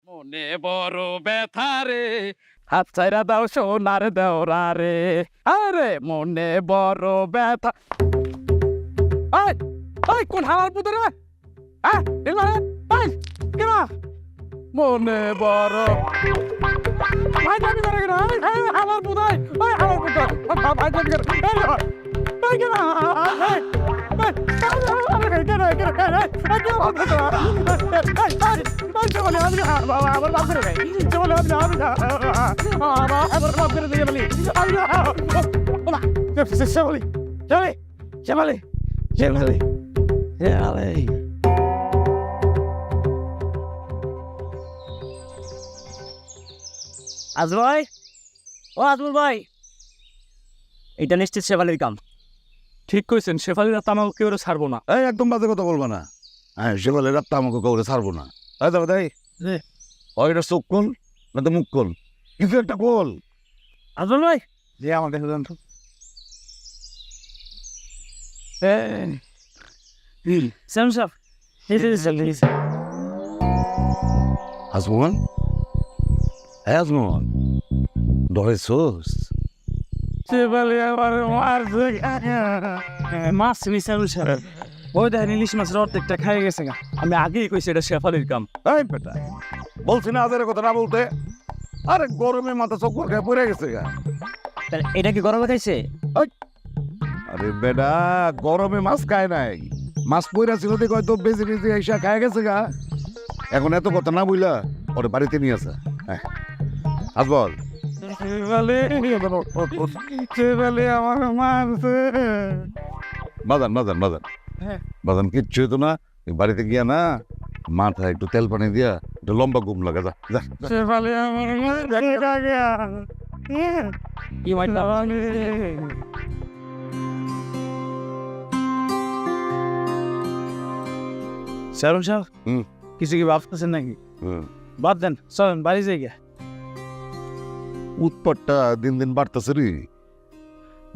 মনে বড় ব্যথা রে, হাত ছাইরা দাও সোনার দেওরা রে, আরে মনে বড় ব্যথা। এই এই কোন হালার পুতো রে? হ্যাঁ এই কেনা মনে বড় ভাই জানি করে কেনা হালার পুতাই, ওই হালার পুতাই ভাই জানি করে এই কেনা আজমল ভাই, ও আজমল ভাই, এটা নিশ্চিত শেফালির কাম। ঠিক কইছেন, শেফালির রাত আমাকে কেউ ছাড়বো না। এই একদম বাজে কথা বলবা না। হ্যাঁ সেগুলো রাত্তা আমাকে কাউরে ছাড়বো না। এই দাদা দেয় ওইটা চোখ কোল না তো মুখ কোল, কিছু একটা কোল। আজমল ভাই, যে আমার কাছে জানতো স্যাম সাহেব, আজমল, হ্যাঁ আজমল ধরেছোস? শেফালি আমার মারছে। মাছ মিশাল সাহেব, ওই দেখেন ইলিশ মাছের অর্ধেকটা খাই গেছে গা। আমি আগেই কইছি এটা শেফালির কাম। এই বেটা বলছি না আজের কথা না বলতে। আরে গরমে মাথা চক্কর খেয়ে পড়ে গেছে গা। তাহলে এটা কি গরমে খাইছে? আরে বেটা গরমে মাছ খায় নাই, মাছ পইরা ছিল দেখে হয়তো বেশি বেশি এসে খায় গেছে গা। এখন এত কথা না বইলা ওরে বাড়িতে নিয়ে আসা। হ্যাঁ আজবল, শেফালি আমার মারছে। বাজান বাজান বাজান বাজান কিচ্ছু হতো না। বাড়িতে গিয়া না মাথায় একটু তেল পানি দিয়া একটু লম্বা ঘুম লাগা। যা যা যা। শেফালি আমার কি মাইটা? স্যারুন সাহেব, কিছু কি ভাবতেছেন নাকি? বাদ দেন, চলেন বাড়ি যাই গিয়া। উৎপাতটা দিন দিন বাড়তেছে রে।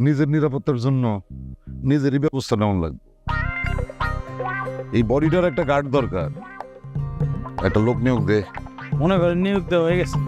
নিজের নিরাপত্তার জন্য নিজেরই ব্যবস্থা নেওয়া লাগবে। এই বডিটার একটা গার্ড দরকার, একটা লোক নিয়োগ দে। মনে করেন নিয়োগ দেওয়া হয়ে গেছে।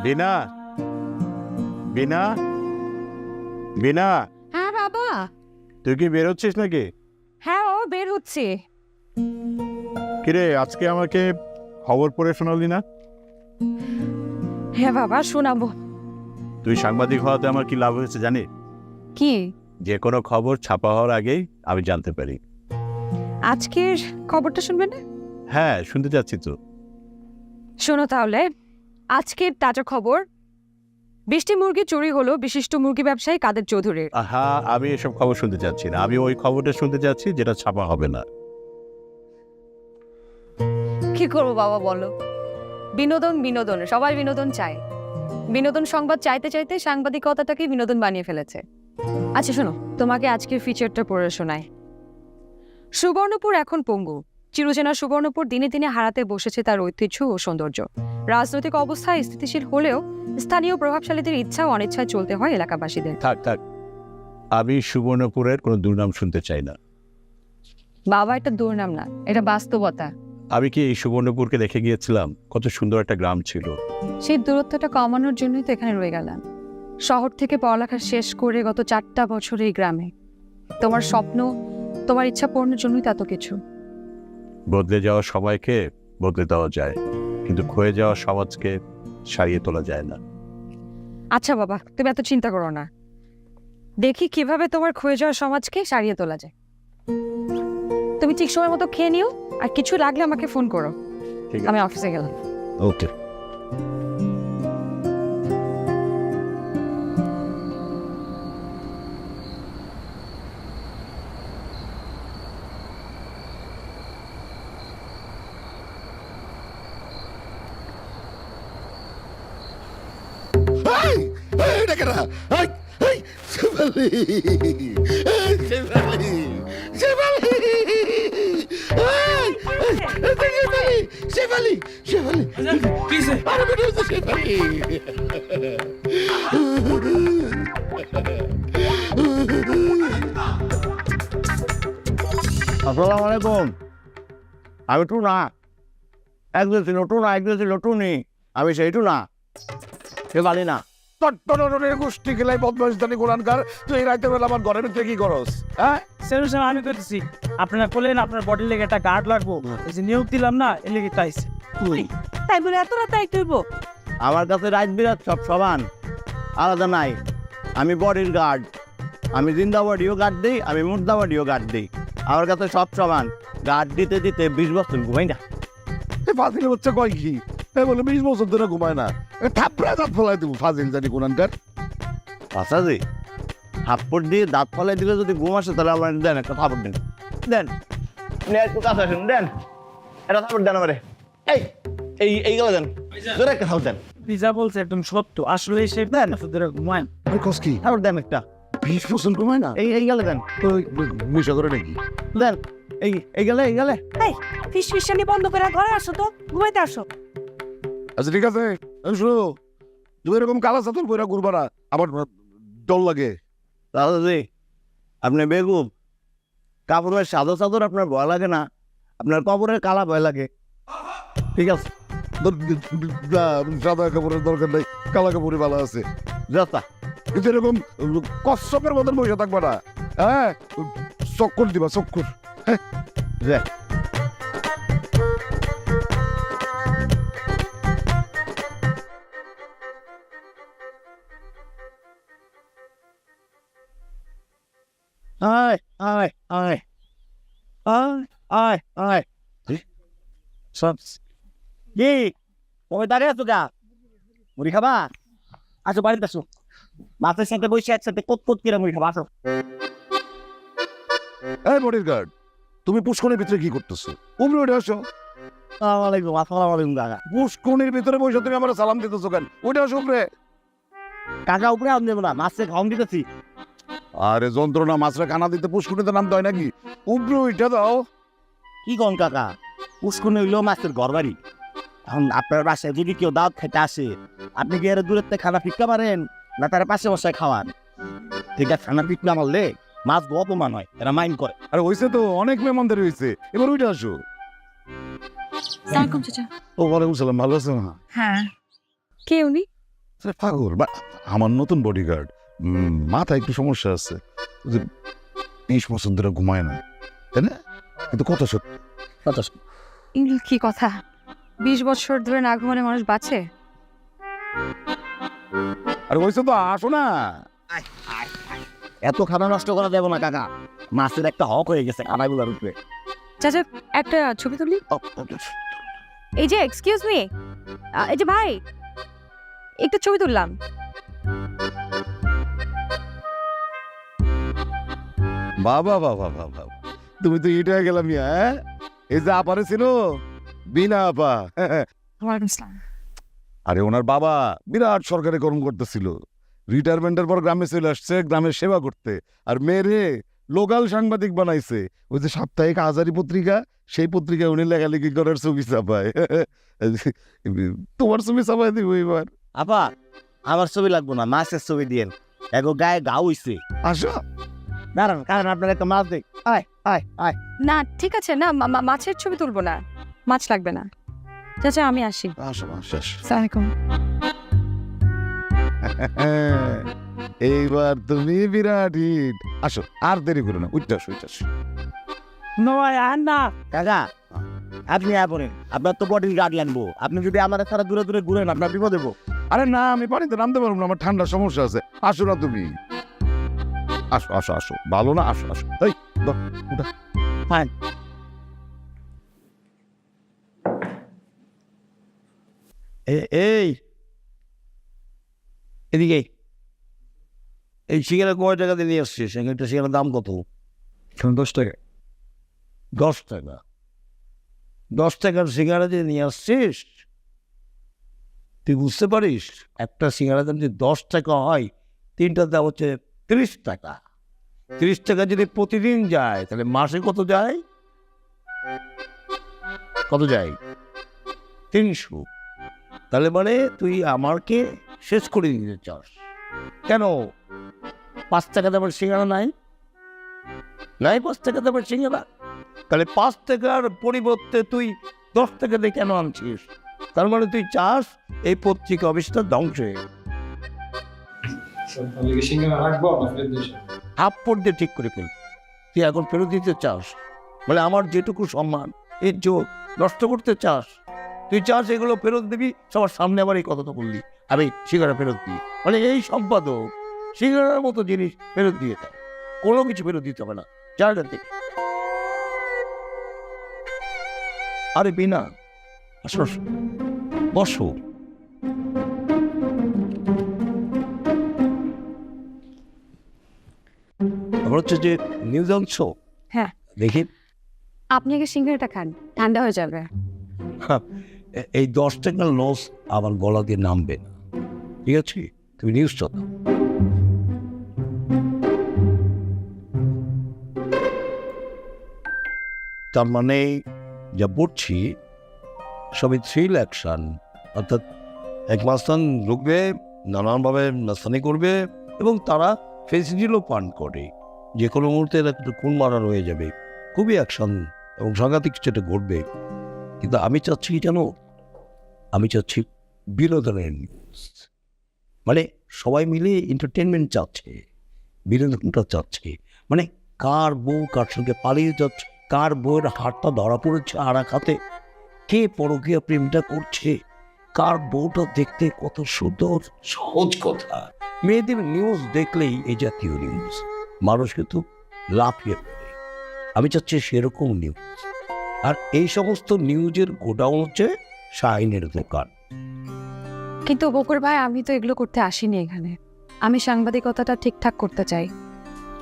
বিনা বিনা বিনা, হ্যাঁ বাবা। তুই কি বেরোচ্ছিস নাকি? হ্যাঁ ও বের হচ্ছে। কিরে আজকে আমাকে খবর পড়ে শোনালি না? হ্যাঁ বাবা শোনাবো। তুই সাংবাদিক হওয়াতে আমার কি লাভ হয়েছে জানি? কি? যে কোনো খবর ছাপা হওয়ার আগেই আমি জানতে পারি। আজকের খবরটা শুনবে না? হ্যাঁ শুনতে যাচ্ছি তো। শোনো তাহলে, আজকের তাজা খবর। বৃষ্টি মুরগি চুরি হলো বিশিষ্ট মুরগি ব্যবসায়ী কাদের চৌধুরীর। হ্যাঁ আমি এসব খবর শুনতে চাচ্ছি না, আমি ওই খবরটা শুনতে চাচ্ছি যেটা ছাপা হবে না। কি করবো বাবা বলো, বিনোদন বিনোদন, সবাই বিনোদন চায়। বিনোদন সংবাদ চাইতে চাইতে সাংবাদিকতাটাকে বিনোদন বানিয়ে ফেলেছে। আচ্ছা শোনো, তোমাকে আজকের ফিচারটা পড়ে শোনায়। সুবর্ণপুর এখন পঙ্গু। চিরচেনা সুবর্ণপুর দিনে দিনে হারাতে বসেছে তার ঐতিহ্য ও সৌন্দর্য। রাজনৈতিক অবস্থা স্থিতিশীল হলেও স্থানীয় প্রভাবশালীদের ইচ্ছা ও অনিচ্ছায় চলতে হয় এলাকাবাসীদের। থাক থাক, আমি সুবর্ণপুরের কোনো দুর্নাম শুনতে চাই না। বাবা এটা দুর্নাম না, এটা বাস্তবতা। আমি কি এই সুবর্ণপুরকে দেখে গিয়েছিলাম, কত সুন্দর একটা গ্রাম ছিল। সেই দূরত্বটা কমানোর জন্যই তো এখানে রয়ে গেলাম। শহর থেকে পড়ালেখা শেষ করে গত 4টা বছর এই গ্রামে। তোমার স্বপ্ন, তোমার ইচ্ছা পূরণের জন্যই তো এত কিছু। বদলে যাওয়া সবাইকে বদলে দেওয়া যায়, কিন্তু ক্ষয়ে যাওয়া সমাজকে সারিয়ে তোলা যায় না। আচ্ছা বাবা, তুমি এত চিন্তা করো না, দেখি কিভাবে তোমার ক্ষয়ে যাওয়া সমাজকে সারিয়ে তোলা যায়। তুমি ঠিক সময় মতো খেয়ে নিও, আর কিছু লাগলে আমাকে ফোন করো। ঠিক আমি অফিসে গেলাম। ওকে। এটা কেনা শেফালি, শেফালি, শেফালি, শেফালি, শেফালি, আরে বেটা হচ্ছে শেফালি। আসসালামু আলাইকুম। আমি টুনা, একজন ছিল টুনা, একজন ছিল টুনি, আমি সেই টুনা, সে বালি না। টটটটটটের গোষ্ঠী খেলাই বদমাইশ জানি গোলানকার, তুই এই রাতের বেলা আমার ঘরের ভিতরে কি করস? হ্যাঁ, সেরকম সময় আমি করতেছি, আপনারা বললেন আপনার বডির লেগে একটা গার্ড লাগবো, এই যে নিয়োগ দিলাম না, এর লেগে চাইছে। তাই বলে এত রাত তাই করবো? আমার কাছে রাত বিরাট সব সমান, আলাদা নাই। আমি বডির গার্ড, আমি জিন্দা বডিও গার্ড দিই, আমি মুর্দা বডিও গার্ড দিই। আমার কাছে সব সমান। গার্ড দিতে দিতে 20 বছর ঘুমাই না। এই ফাজিল হচ্ছে কয় কি? এ বলে 20 বছর ধরে ঘুমায় না, থাপড়া দাঁত ফলাই দেবো ফাজিল জানি গোলানকার। আচ্ছা জি, থাপ্পড় দিয়ে দাঁত ফলাই দিলে যদি ঘুম আসে তাহলে আমার দেন একটা থাপ্পড় দেন, দেন একটু কাছে আসুন, দেন একটা থাপ্পড় দেন আমারে। এই এই এইগুলো দেন, জোরে একটা থাপ্পড় দেন। পিজা বলছে একদম সত্য, আসলে সে দেন ঘুমায়। আরে কস কি? থাপ্পড় দেন একটা, 20 বছর ঘুমায় না? এইগুলো দেন, মিশা করে নাকি? দেন এইগুলো। এই ফিস ফিসানি বন্ধ করে ঘরে আসো তো, ঘুমাইতে আসো। আচ্ছা ঠিক আছে, শোনো, তুমি এরকম কালা চাদর পরে ঘুরবা না, আমার ডর লাগে। দাদা জি, আপনি বেগুম, কাপড়ের সাদা চাদর আপনার ভয় লাগে না, আপনার কবরের কালা ভয় লাগে। ঠিক আছে, সাদা কাপড়ের দরকার নেই, কালা কাপড়ে ভালো আছে। যাতা কিন্তু এরকম কচ্ছপের মতন বসে থাকবা না, হ্যাঁ, চক্কর দিবা চক্কর। যে আয় আয় আয় আয় আয় আয় সব কি ওই দাঁড়িয়ে আছো গা, মুড়ি খাবা? আসো বাড়িতে আসো, মাছের সাথে বসে একসাথে কত কিরা মুড়ি খাবা, আসো। এই বডির গার্ড, তুমি পুষ্কনের ভিতরে কি করতেছো? উপরে উঠে আসো। আসসালামু আলাইকুম, আসসালামু আলাইকুম কাকা। পুষ্কনের ভিতরে বসে তুমি আমার সালাম দিতেছো কেন? উঠে আসো উপরে। কাকা উপরে আম দেবো না, মাছে খাওয়ান দিতেছি। আরে যন্ত্রণা, মাছরা কানা দিতে পুষ্কনিতে নামতে হয় নাকি? উপরে উঠে দাও। কি কন কাকা, পুষ্কুনি হইলো মাছের ঘর বাড়ি। এখন আপনার বাসায় যদি কেউ দাওয়াত খেতে আসে, আপনি কি এর দূরের থেকে খানা ফিক্কা পারেন না তারা পাশে বসায় খাওয়ান? ঠিক আছে, খানা ফিক না মারলে মাছ অপমান হয়, এরা মাইন্ড করে। আরে হয়েছে তো, অনেক মেহমানদের হয়েছে, এবার উঠে আসো। সালামালাইকুম চাচা। ও ওয়ালাইকুম সালাম, ভালো আছো? না হ্যাঁ, কে উনি? পাগল বা আমার নতুন বডিগার্ড, মাথায় একটু সমস্যা আছে, 20 বছর ধরে ঘুমায় না, তাই না? কিন্তু কত সত্যি। এগুলো কি কথা? 20 বছর ধরে না ঘুমালে মানুষ বাঁচে? আরে হয়েছে তো, আসো না। এত খানা নষ্ট করা দেবো না কাকা, মাছের একটা হক হয়ে গেছে খানাগুলোর উপরে। চাচা একটা ছবি তুলি। এই যে এক্সকিউজ মি, এই যে ভাই, একটা ছবি তুললাম। বাবা বাবা বাবা, তুমি তো ইট হয়ে গেলাম। হ্যাঁ, এই যে আপারে ছিল বিনা আপা। ওয়ালাইকুম আসসালাম। আরে ওনার বাবা বিরাট সরকারি কর্ম করতেছিল, রিটায়ারমেন্টের পর গ্রামে চলে আসছে গ্রামের সেবা করতে, আর মেয়েরে লোকাল সাংবাদিক বানাইছে। ওই যে সাপ্তাহিক আজারি পত্রিকা, সেই পত্রিকায় উনি লেখালেখি করার ছবি ছাপায়। তোমার ছবি ছাপাই দিব এবার। আপা, আমার ছবি লাগবো না, মাছের ছবি দিয়েন, এগো গায়ে গা হইছে। আসো। দাঁড়ান, কারণ আপনার একটা মাছ দেখ। আয় আয় আয়। না ঠিক আছে, না মাছের ছবি তুলবো না, মাছ লাগবে না। চাচা আমি আসি। আসো আসো আসো। আসসালামাইকুম। এইবার তুমি বিরাট হিট। আসো, আর দেরি করো না, উঠতে আসো উঠতে আসো। নয় আর না কাকা, আপনি আপনেন, আপনার তো বডির গাড়ি আনবো, আপনি যদি আমার ছাড়া দূরে দূরে ঘুরেন আপনার বিপদ দেবো। আরে না, আমি পানিতে নামতে পারবো না, আমার ঠান্ডার সমস্যা আছে। আসো না তুমি, আসো আসো আসো, ভালো না? আসো আসো। এই এই এদিকে এই সিঙ্গারা কয় টাকা দিয়ে নিয়ে আসছিস? একটা সিঙ্গারার দাম কত? 10 টাকা। 10 টাকা। 10 টাকার সিঙ্গারা দিয়ে নিয়ে আসছিস? তুই বুঝতে পারিস একটা সিঙ্গারার দাম যদি 10 টাকা হয়, 3টার দাম হচ্ছে 30 টাকা। 30 টাকা যদি প্রতিদিন যায় তাহলে মাসে কত যায়? কত যায়? 300। তাহলে মানে তুই আমাকে শেষ করে দিতে চাস। কেন? 5 টাকা দামের সিঙ্গারা নাই? 5 টাকা দামের সিঙ্গারা? তাহলে 5 টাকার পরিবর্তে তুই 10 টাকা দিয়ে কেন আনছিস? তার মানে তুই চাস এই পত্রিকা অফিসটা ধ্বংস হয়ে গেল। থাপ্পড় দিয়ে ঠিক করে ফেল। তুই এখন ফেরত দিতে চাস, মানে আমার যেটুকু সম্মান ইজ্জত নষ্ট করতে চাস? তুই চাস এগুলো ফেরত দিবি, সবার সামনে আবার এই কথাটা বললি আমি সিঙ্গারা ফেরত দিই, মানে এই সম্পাদক সিঙ্গারার মতো জিনিস ফেরত দিয়ে দেয়। কোনো কিছু ফেরত দিতে হবে না, জায়গা থেকে। আরে বিনা, আসো বসো। আবার হচ্ছে যে নিউজ অংশ হ্যাঁ। দেখি আপনি আগে সিঙ্গারাটা খান, ঠান্ডা হয়ে যাবে। এই 10 টাকার লস আমার গলা দিয়ে নামবে না, ঠিক আছে? তুমি নিউজটা দাও। তার মানে যা পড়ছি সবই থ্রিল অ্যাকশন, অর্থাৎ এক মাস্তান ঢুকবে, নানানভাবে নাস্তানি করবে এবং তারা ফেসিলিটিও পান করে। যে কোনো মুহূর্তে একটা খুন মারা হয়ে যাবে, খুবই অ্যাকশন এবং সাংঘাতিক কিছু একটা ঘটবে। কিন্তু আমি চাচ্ছি কি জানো? আমি চাচ্ছি বিনোদনের নিউজ, মানে সবাই মিলে এন্টারটেনমেন্ট চাচ্ছে, বিনোদনটা চাচ্ছে। মানে কার বউ কার সঙ্গে পালিয়ে যাচ্ছে, কার বউয়ের হাতটা ধরা পড়েছে আর এক হাতে, কে পরকীয়া প্রেমটা করছে, কার বউটা দেখতে কত সুন্দর, সহজ কথা। মেয়েদের নিউজ দেখলেই এই জাতীয় নিউজ মানুষ কিন্তু লাফিয়ে পড়ে। আমি চাচ্ছি সেরকম নিউজ। আর এই সমস্ত নিউজের গোডাউন হচ্ছে শাহিনের দোকান। কিন্তু বকুর ভাই, আমি তো এগুলো করতে আসিনি এখানে। আমি সাংবাদিকতাটা ঠিকঠাক করতে চাই।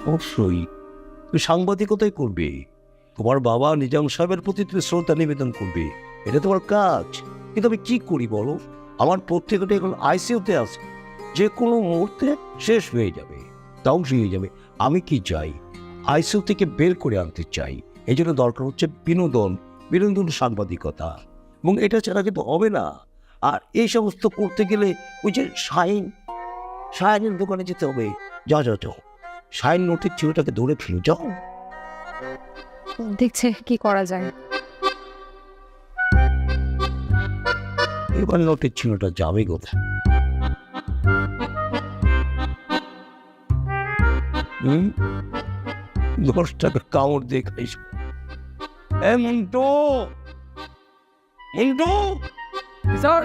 অবশ্যই তুই সাংবাদিকতাই করবে, তোমার বাবা নিজাম সাহেবের প্রতি তুমি শ্রদ্ধা নিবেদন করবে, এটা তোমার কাজ। কিন্তু আমি কি করি বলো? আমার পত্রিকাটা এখন আইসিইউতে আছে, যে কোনো মুহূর্তে শেষ হয়ে যাবে, ধ্বংস হয়ে যাবে। আমি কি চাই? আইসিইউ থেকে বের করে আনতে চাই। এই জন্য দরকার হচ্ছে বিনোদন, বিনোদন সাংবাদিকতা, এবং এটা ছাড়া কিন্তু হবে না। আর এই সমস্ত করতে গেলে ওই যে শাহিনের দোকানে যেতে হবে। যাও যাও যাও, শাহিন নোটের ছেলেটাকে ধরে ফেলো, যাও। দেখছে কি করা যায়। এবার নোটের ছেলেটা যাবে কোথায়? 10 টাকা কামড় দিয়ে খাইস। মন্টু, মন্টু, স্যার,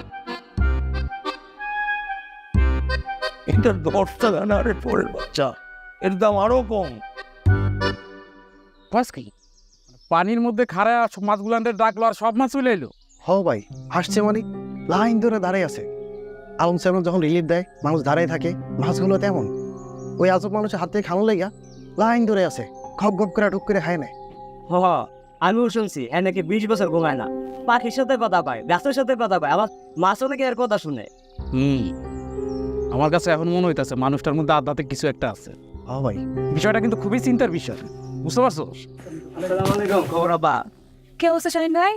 এটা 10 টাকা না রে পরের বাচ্চা, এর দাম আরো কম। বাস কি পানির মধ্যে খাড়া মাছগুলানদের ডাকলো আর সব মাছ চলে এলো। হ ভাই, আসছে মানে লাইন ধরে দাঁড়ায় আছে। আলম সাহেব যখন রিলিফ দেয় মানুষ দাঁড়ায় থাকে, মাছগুলো তেমন ওই আজব মানুষের হাত থেকে খানো লেগা লাইন ধরে আছে, খপ খপ করে ঢুক করে খায় না। হ আমিও শুনছি নাকি 20 বছর ঘুমায় না, পাখির সাথে কথা পায়, গাছের সাথে কথা পায়, আবার মাছও নাকি এর কথা শুনে। আমার কাছে এখন মনে হইতেছে মানুষটার মধ্যে আধ্যাত্মিক কিছু একটা আছে। হ ভাই, বিষয়টা কিন্তু খুবই চিন্তার বিষয়, বুঝতে পারছো? খবর আব্বা? কে অবস্থা শাহিন ভাই,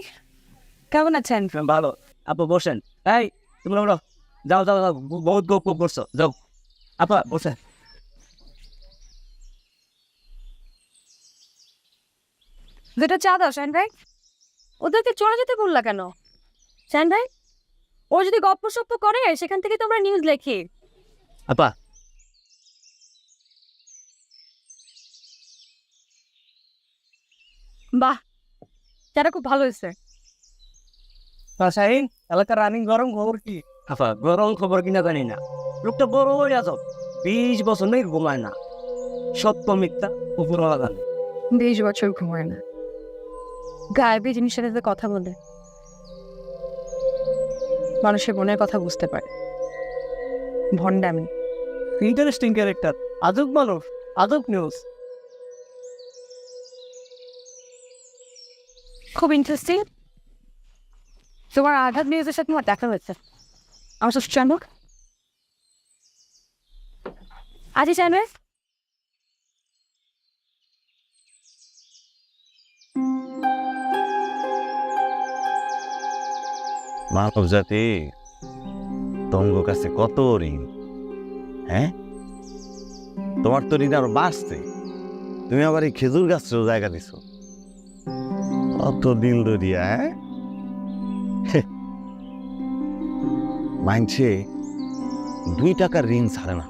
কেমন আছেন? ভালো। আপা বসেন। এই তোমরা ওরা যাও যাও যাও, বহুত গপ করছো, যাও। আপা বসেন। দুটো চা দাও শাহিন ভাই। ওদেরকে চলে যেতে বললা কেন শাহিন ভাই? ও যদি গপ্প সপ্প করে সেখান থেকে তোমরা নিউজ লেখি। আপা বাহ, চাটা খুব ভালো হয়েছে। শাহিন, এলাকার রানিং গরম খবর কি? আপা গরম খবর কিনা জানি না, লোকটা বড় হয়ে আছো, 20 বছর নেই ঘুমায় না, সত্য মিথ্যা উপরওয়ালা জানে। 20 বছর ঘুমায় না, গায়েবী জিনিসের সাথে কথা বলে। মানুষের মনের কথা বুঝতে পারে। ভণ্ডামি। ইন্টারেস্টিং ক্যারেক্টার, আজব মানুষ, আজব নিউজ। খুব ইন্টারেস্টিং। তোমার আঘাত নিউজের সাথে আমার দেখা হয়েছে। আমার সাথে চানুক আজই চানবে। মানব জাতি তঙ্গ কাছে কত ঋণ, হ্যাঁ? তোমার তো ঋণ আরো বাঁচতে, তুমি আবার এই খেজুর গাছেও জায়গা দিছ। কত দিল দরিয়া, হ্যাঁ? মানছে 2 টাকার ঋণ ছাড়ে না,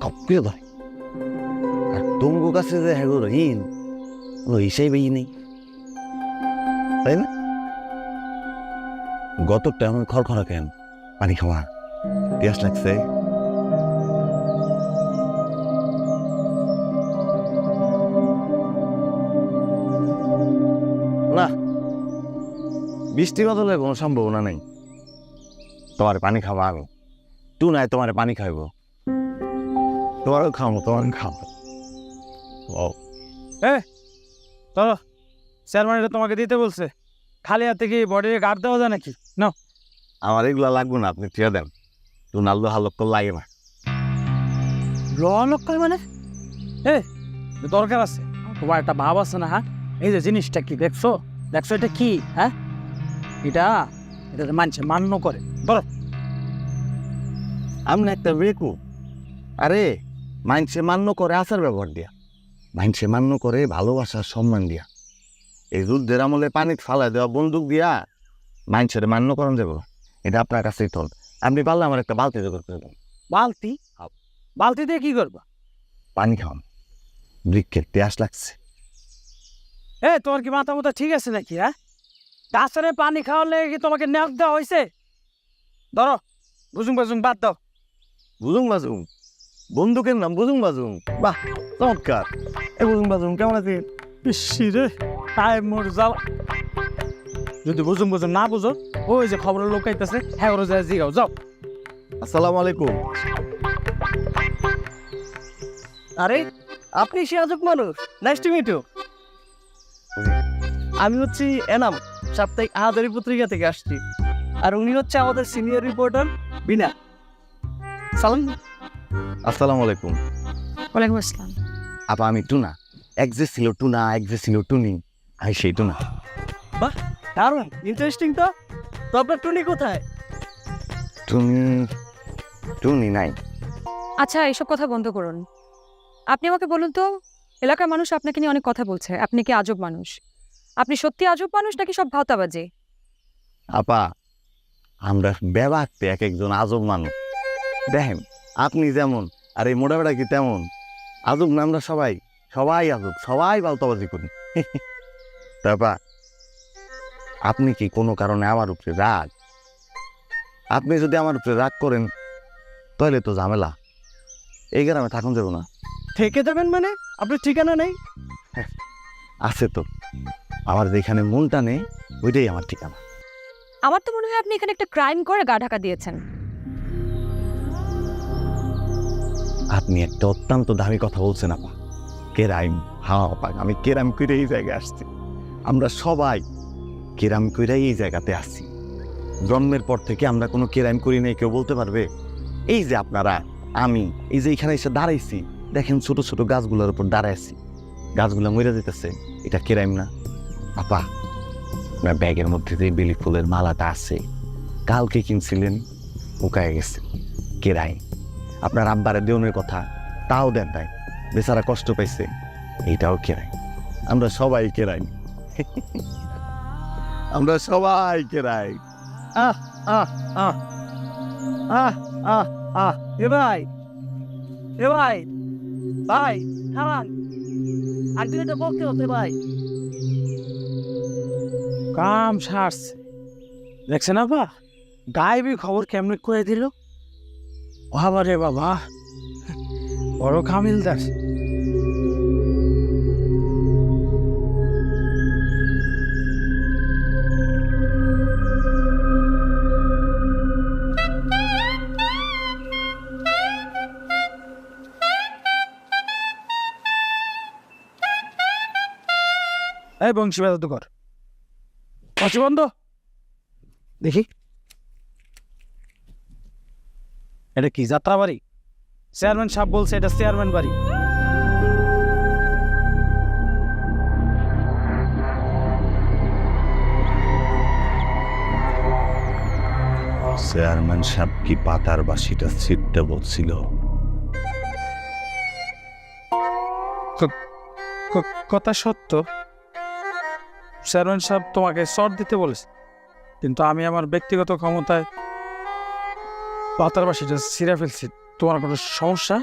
কপ্পে ধরে। আর তঙ্গ কাছে যে হ্যাঁ ঋণ কোনো হিসেবেই নেই, তাই না? গত তেমন খড়খড়া কেন? পানি খাওয়া, পিয়াস লাগছে। না, বৃষ্টি বদলের কোনো সম্ভাবনা নেই। তোমার পানি খাওয়া আমি তু নাই, তোমার পানি খাইব, তোমারও খাবো, তোমার খাবো। ও চলো, চেয়ারম্যান এটা তোমাকে দিতে বলছে। খালি হাতে কি বডির গার্ড দেওয়া যায় নাকি? নাও। আমার এগুলো লাগবে না, আপনি ঠিক দেন। তু নাল্লো হালক লাগে না। লক্কাল মানে দরকার আছে, তোমার একটা ভাব আছে না? হ্যাঁ, এই যে জিনিসটা কি দেখছো, দেখছো এটা কি? হ্যাঁ, এটা মানছে মান্য করে। ধরো। আমি একটা বেকু। আরে মাইনসে মান্য করে আচার ব্যবহার দিয়া, মাইনসে মান্য করে ভালোবাসার সম্মান দিয়া। এই যুদ্ধের আমলে পানি ফালা দেওয়া বন্দুক দিয়া মাইনসের মান্য করেন যাব, এটা আপনার কাছেই থল। আপনি পারলে আমার একটা বালতি জোগাড় করে দেন। বালতি? বালতি দিয়ে কি করবা? পানি খাওয়ান, বৃক্ষের পেয়াস লাগছে। তোমার কি মাথা মতো ঠিক আছে নাকি? হ্যাঁ, গাছের পানি খাওয়ালে কি তোমাকে নেক দেওয়া হয়েছে? ধরো, বুঝুং বাজুং বাদ দাও। বুঝুং বাজুং, বন্দুকের নাম বুঝুং বাজুং। বাহ, চমৎকার। এই বুঝুং বাজুং কেমন আছে? রে তাই মোর যাও। যদি বুঝুং বুঝুং না বুঝো, ওই যে খবরের লোক আইতেছে, হ্যাঁ ওরা যায় জিগাও। যাও। আসসালামু আলাইকুম। আরে আপনি সে আজব মানুষ, নাইস টু মিট ইউ। আমি হচ্ছি এনাম, সাপ্তাহিক আহাদারি পত্রিকা থেকে আসছি। আর উনি হচ্ছে আমাদের সিনিয়র রিপোর্টার বিনা। সালাম। আসসালামু আলাইকুম। ওয়ালাইকুম আসসালাম। আপা আমি টুনা, এক যে ছিল টুনা, এক যে ছিল টুনি, আমি সেই টুনা। বাহ, দারুণ ইন্টারেস্টিং। তো তো আপনার টুনি কোথায়? টুনি, টুনি নাই। আচ্ছা, এইসব কথা বন্ধ করুন। আপনি আমাকে বলুন তো, এলাকার মানুষ আপনাকে নিয়ে অনেক কথা বলছে, আপনি কি আজব মানুষ? আপনি সত্যি আজব মানুষ নাকি সব ভাওতাবাজি? আপা আমরা ব্যবাকতে এক একজন আজব মানুষ। দেখেন আপনি যেমন, আর এই মোটাবেটা কি তেমন। আজব না আমরা সবাই, সবাই আজব, সবাই বালতাবাজি করি। তারপর আপনি কি কোনো কারণে আমার উপরে রাগ? আপনি যদি আমার উপরে রাগ করেন তাহলে তো ঝামেলা, এই গ্রামে থাকুন যাব না। থেকে যাবেন মানে? আপনার ঠিকানা নেই? আছে তো, আমার যেখানে মনটা নেই ওইটাই আমার ঠিকানা। আমার তো মনে হয় আপনি এখানে একটা ক্রাইম করে গা ঢাকা দিয়েছেন। আপনি একটা অত্যন্ত দামি কথা বলছেন আপা। কেরাইম? হ্যাঁ আপা, আমি কেরাম করে এই জায়গায় আসছি। আমরা সবাই কেরাম করে এই জায়গাতে আসছি। জন্মের পর থেকে আমরা কোনো কেরাম করি নাই, কেউ বলতে পারবে? এই যে আপনারা, আমি এই যে এখানে এসে দাঁড়াইছি, দেখেন ছোট ছোট গাছগুলোর উপর দাঁড়াইছি, গাছগুলো মরে যেতেছে, এটা কেরাইম না? আপা আপনার ব্যাগের মধ্যে যে বেলি ফুলের মালাটা আছে, কালকে কিনছিলেন, উকায় গেছে, কেরাইম। আপনার আব্বারে দেওয়ানোর কথা, তাও দেন নাই, বেচারা কষ্ট পাইছে, এইটাও কেরাইম। আমরা সবাই কেরাইম, আমরা সবাই কেরাইম। আহ আহ আহ আহ আহ আহ এ ভাই, এ ভাই, ভাই খারান, আর দিনে তো বলতে হতে ভাই। কাম সারছে, দেখছেন আপা, গায়েবি খবর কেমনে করে দিল। বাবা রে বাবা, বড় কামিলদার। এই বংশী বাজার তো কর কচি বন্ধ। দেখি এটা কি যাত্রা বাড়ি? চেয়ারম্যান সাহেব বলছে এটা চেয়ারম্যান বাড়ি। চেয়ারম্যান সাহেব কি পাতার বাসিটা ছিটতে বলছিল? কথা সত্য, চেয়ারম্যান সাহেব তোমাকে শর্ট দিতে বলেছে, কিন্তু আমি আমার ব্যক্তিগত ক্ষমতায় পাতার বাসিটা ছিঁড়ে ফেলছি। তোমার কোনো সমস্যা?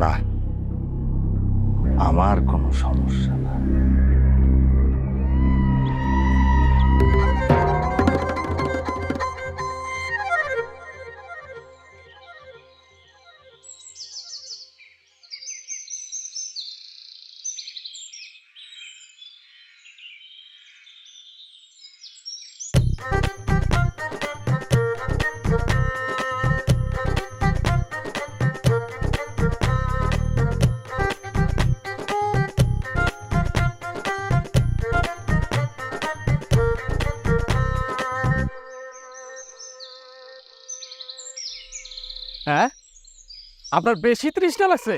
না, আমার কোনো সমস্যা না। হ্যাঁ, আপনার বেশি তৃষ্ণা লাগছে?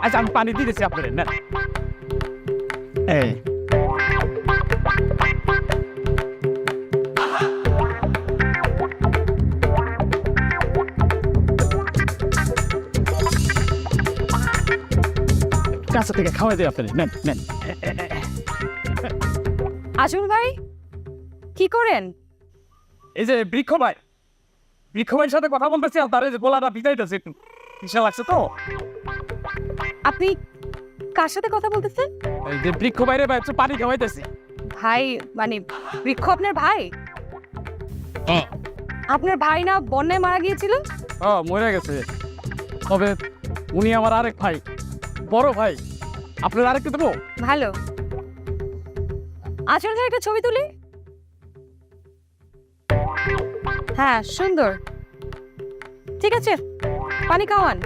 আচ্ছা, আমি পানি দিয়েছি আপনার, নেন। এই কাছে থেকে খাওয়াই দিই আপনার, নেন নেন। আজমল ভাই কি করেন? এই যে বৃক্ষ ভাই, বৃক্ষ ভাইয়ের সাথে কথা বলতেছি, আর তার এই যে গলাটা ভিজাইতেছে, একটু তৃষ্ণা লাগছে তো। আপনি কার সাথে কথা বলতেছেন? এই যে বৃক্ষ বাইরে ভাই একটু পানি খাওয়াইতেছি। ভাই মানে বৃক্ষ আপনার ভাই? হ্যাঁ। আপনার ভাই না বন্যায় মারা গিয়েছিল? মরে গেছে, তবে উনি আমার আরেক ভাই, বড় ভাই। আপনার আরেকটু দেবো? ভালো। আচরণ ভাই একটা ছবি তুলি। হ্যাঁ, সুন্দর। ঠিক আছে, পানি খাওয়ান।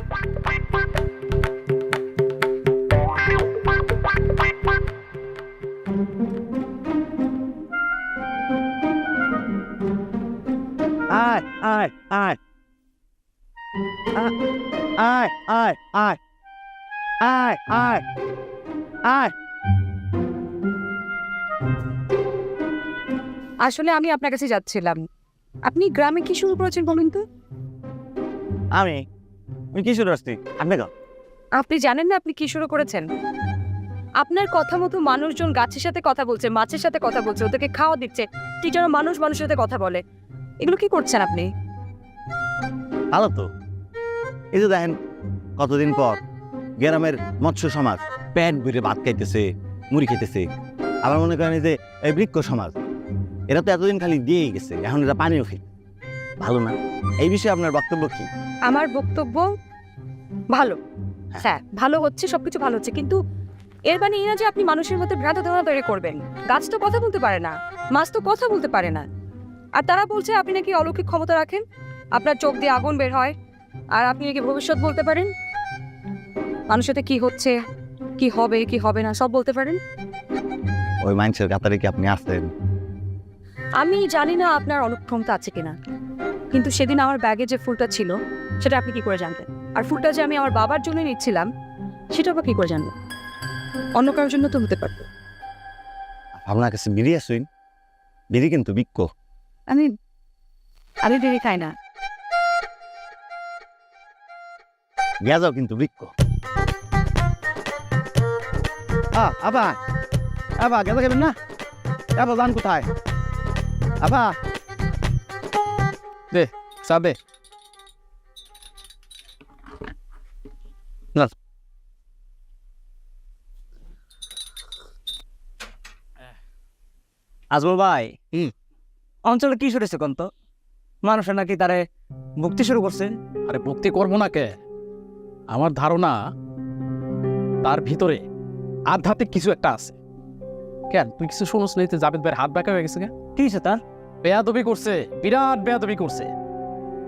আয় আয় আয় আয় আয় আয় আয় আয় আয়। আসলে আমি আপনার কাছে যাচ্ছিলাম। আপনি গ্রামে কি শুরু করেছেন বলুন তো? আমি কি শুরু আসছি? আপনি গো আপনি জানেন না আপনি কি শুরু করেছেন? আপনার কথা মতো মানুষজন গাছের সাথে কথা বলছে, মাছের সাথে কথা বলছে, ওদেরকে খাওয়া দিচ্ছে, ঠিক যেন মানুষ মানুষের সাথে কথা বলে। এগুলো কি করছেন আপনি? ভালো তো। এই যে দেখেন, কতদিন পর গ্রামের মৎস্য সমাজ পেট ভরে ভাত খাইতেছে, মুড়ি খাইতেছে। আবার মনে করেন এই যে এই বৃক্ষ সমাজ, এরা তো এতদিন খালি দিয়েই গেছে, এখন এরা পানিও খাই। ভালো না? এই বিষয়ে আপনার বক্তব্য কি? আমার বক্তব্য ভালো। হ্যাঁ, ভালো হচ্ছে, সবকিছু ভালো হচ্ছে, কিন্তু এর মানে এই না যে আপনি মানুষের মধ্যে ভ্রান্ত ধারণা তৈরি করবেন। গাছ তো কথা বলতে পারে না, মাছ তো কথা বলতে পারে না, আর তারা বলছে আপনি নাকি অলৌকিক ক্ষমতা রাখেন, আপনার চোখ দিয়ে আগুন বের হয়, আর আপনি নাকি ভবিষ্যৎ বলতে পারেন, মানুষের সাথে কি হচ্ছে, কি হবে, কি হবে না সব বলতে পারেন। ওই মানুষের কাতারে কি আপনি আসতেন? আমি জানি না আপনার অলৌকিক ক্ষমতা আছে কিনা, কিন্তু সেদিন আমার ব্যাগে যে ফুলটা ছিল সেটা আপনি কি করে জানতেন? আর ফুলটা যে আমি আমার বাবার জন্য নিচ্ছিলাম সেটা আবার কি করে জানবেন? অন্য কারোর জন্য তো হতে পারত। আপনার কাছে বিড়ি আসুন? বিড়ি কিন্তু বিক্ষ। আমি আমি বিড়ি খাই না। গেঁজাও কিন্তু বৃক্ষ। আবা আবা গেঁজা খাবেন না? আবা যান কোথায়? আবা দে চা দে। আজমল ভাই, অঞ্চলে কি শুনেছে কোন তো? মানুষের নাকি তারে মুক্তি শুরু করছে। আরে ভক্তি করবো না কে? আমার ধারণা তার ভিতরে আধ্যাত্মিক কিছু একটা আছে। কেন তুই কিছু শুনোস নাই? জাবেদ ভাইয়ের হাত ব্যাকা হয়ে গেছে? কি হয়েছে তার? বেয়াদবি করছে, বিরাট বেয়াদবি করছে।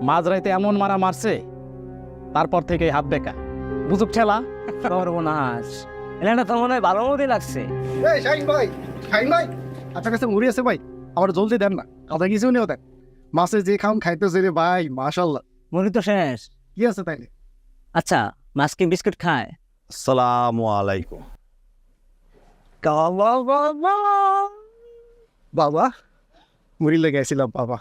মাঝরাইতে এমন মারা মারছে, তারপর থেকে হাত বেকা। বুঝুক ঠেলা। সর্বনাশ। এলাকা তো মনে হয় ভালো মতোই লাগছে। এই শাহিন ভাই, আপনার কাছে মুড়ি আছে ভাই? আমার জলদি দেন না, কথা কিছু নেও দেন। মাছের যে খাম খাইতেছে রে ভাই, মাশাল্লাহ। মুড়ি তো শেষ। কি আছে তাইলে? আচ্ছা, মাছ কি বিস্কুট খায়? আসসালামু আলাইকুম। বাবা, মুড়ি লেগে আসছিলাম বাবা।